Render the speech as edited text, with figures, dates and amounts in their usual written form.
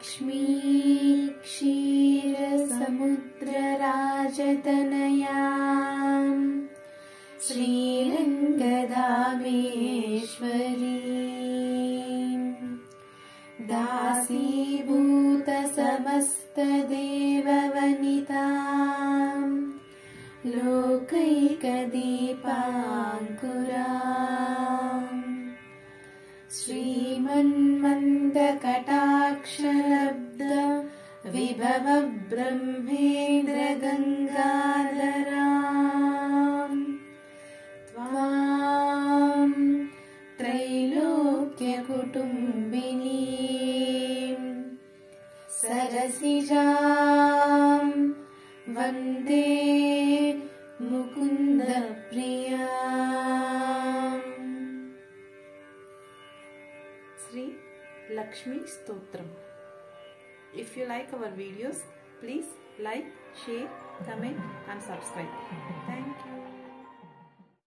लक्ष्मी क्षीरसमुद्रराजतनयां श्रीरङ्गधामेश्वरीं दासीभूतसमस्तदेववनितां लोकैकदीपाङ्कुराम् श्रीमन्मन्दकटाक्षलब्ध विभव ब्रह्मेन्द्र गंगाधरां त्वां त्रैलोक्यकुटुम्बिनीं सरसिजां वन्दे मुकुन्दप्रियाम्। Sri Lakshmi Stotram. If you like our videos, please like, share, comment and subscribe. Thank you.